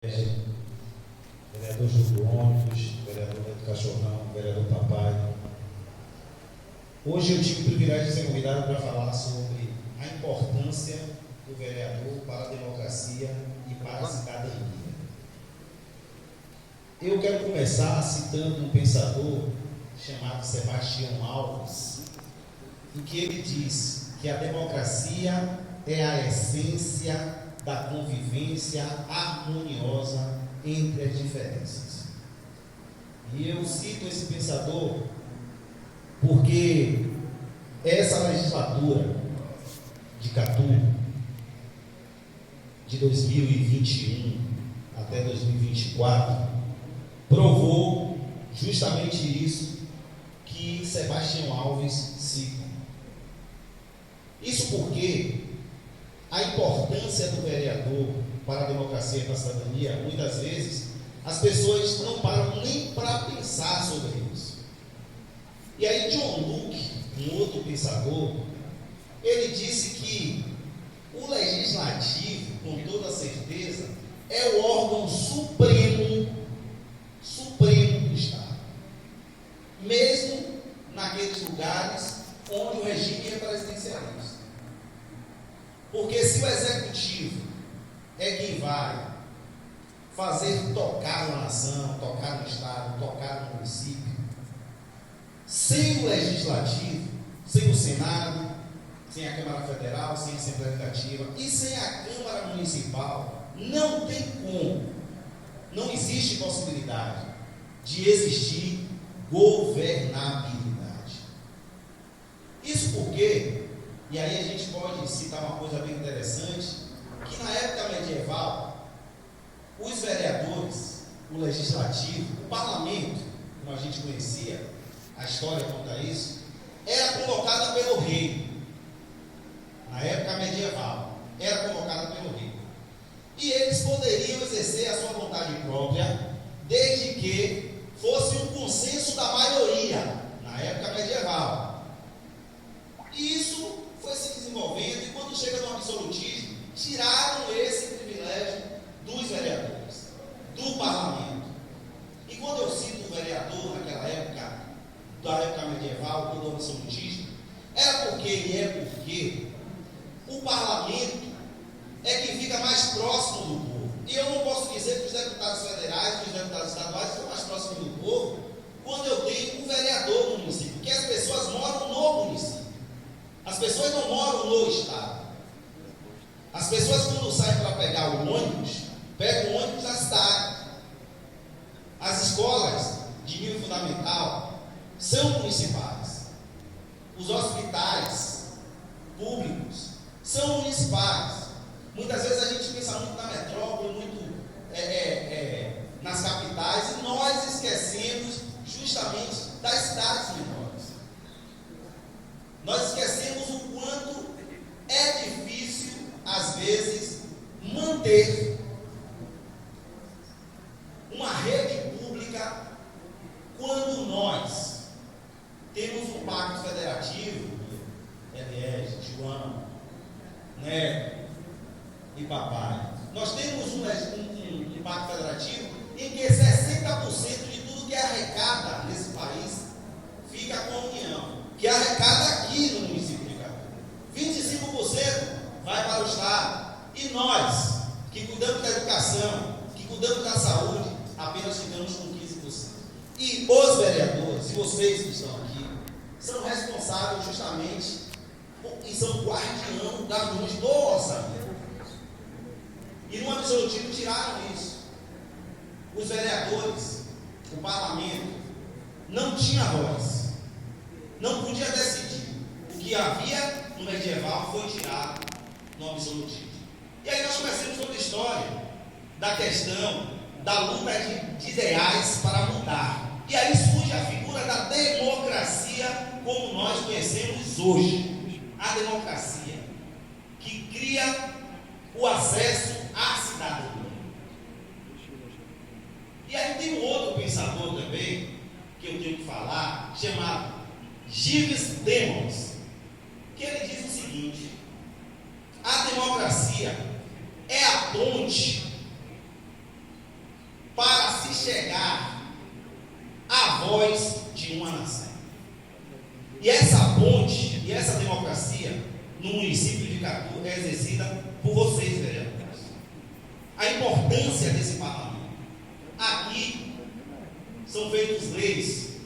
vereador Júlio do Ônibus, vereador Beto Cachorrão, vereador Papai. Hoje eu tive o privilégio de ser convidado para falar sobre a importância do vereador para a democracia e para a cidadania. Eu quero começar citando um pensador chamado Sebastião Alves, em que ele diz que a democracia é a essência da convivência harmoniosa entre as diferenças. E eu cito esse pensador porque essa legislatura de Catu, de 2021 até 2024, provou justamente isso que Sebastião Alves cita. Isso porque a importância do vereador para a democracia e para a cidadania, muitas vezes, as pessoas não param nem para pensar sobre isso. E aí John Locke, um outro pensador, ele disse que o legislativo, com toda certeza, é o órgão supremo do Estado. Mesmo naqueles lugares onde o regime é presidencialista. Porque se o executivo é quem vai fazer tocar na nação, tocar no Estado, tocar no município, sem o legislativo, sem o Senado, sem a Câmara Federal, sem a Assembleia Legislativa e sem a Câmara Municipal, não tem como, não existe possibilidade de existir governabilidade. Isso porque, e aí a gente pode citar uma coisa bem interessante, que na época medieval, os vereadores, o legislativo, o parlamento, como a gente conhecia, a história conta isso, era colocada pelo rei. Na época medieval, era colocada pelo rei. E eles poderiam exercer a sua vontade própria, desde que fosse um consenso da maioria, na época medieval. E isso foi se desenvolvendo, e quando chega no absolutismo, tiraram esse privilégio dos vereadores, do parlamento. E quando eu cito o vereador naquela época, da época medieval, do absolutismo, era porque o parlamento é que fica mais próximo do povo. E eu não posso dizer que os deputados federais, que os deputados estaduais são mais próximos do povo, quando eu tenho um vereador no município, porque as pessoas moram no município. As pessoas não moram no estado. As pessoas, quando saem para pegar o ônibus, pegam o ônibus da cidade. As escolas de nível fundamental são municipais. Os hospitais públicos são municipais. Muitas vezes a gente pensa muito na metrópole, muito nas capitais, e nós esquecemos justamente das cidades menores. Nós esquecemos o quanto é difícil, às vezes, manter uma rede pública quando nós temos um pacto federativo, Elias, João, Neto e Papai. Nós temos um pacto federativo em que 60% de tudo que arrecada nesse país fica com a União, que arrecada aqui no município de Catu. 25% vai para o Estado. E nós, que cuidamos da educação, que cuidamos da saúde, apenas ficamos com 15%. E os vereadores, e vocês que estão aqui, são responsáveis justamente e são guardião das mãos do orçamento. E no absolutismo tiraram isso. Os vereadores, o parlamento, não tinha voz, não podia decidir. O que havia no medieval foi tirado no absolutismo. E aí nós conhecemos toda a história da questão da luta de ideais para mudar. E aí surge a figura da democracia como nós conhecemos hoje. A democracia que cria o acesso à cidadania. E aí tem um outro pensador também, que eu tenho que falar, chamado Gilles Demons, que ele diz o seguinte: a democracia é a ponte se chegar à voz de uma nação. E essa ponte e essa democracia no município de Catu é exercida por vocês, vereadores. A importância desse parlamento. Aqui são feitas leis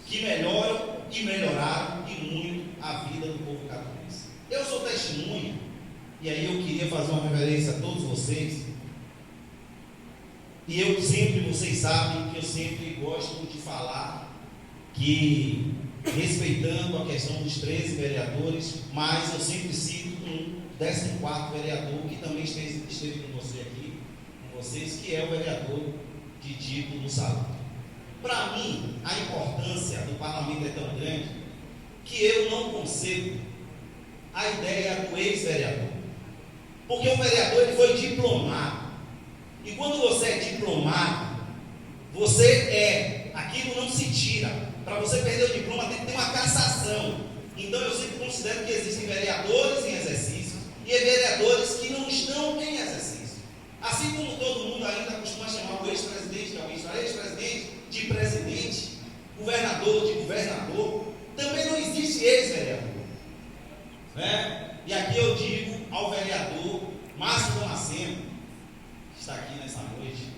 que melhoram e melhoraram e muito a vida do povo catuense. Eu sou testemunha, e aí eu queria fazer uma reverência a todos vocês. E eu sempre, vocês sabem que eu sempre gosto de falar que, respeitando a questão dos 13 vereadores, mas eu sempre cito um 14º vereador que também esteve com você aqui, com vocês, que é o vereador Didito do Salão. Para mim, a importância do parlamento é tão grande que eu não concebo a ideia do ex-vereador. Porque o vereador ele foi diplomado. E quando você é diplomado, você é, aquilo não se tira. Para você perder o diploma tem que ter uma cassação. Então eu sempre considero que existem vereadores em exercício e vereadores que não estão em exercício. Assim como todo mundo ainda costuma chamar o ex-presidente, ex-presidente de presidente, governador de governador, também não existe ex-vereador. Né? E aqui eu digo ao vereador Márcio Damasceno, que está aqui nessa noite,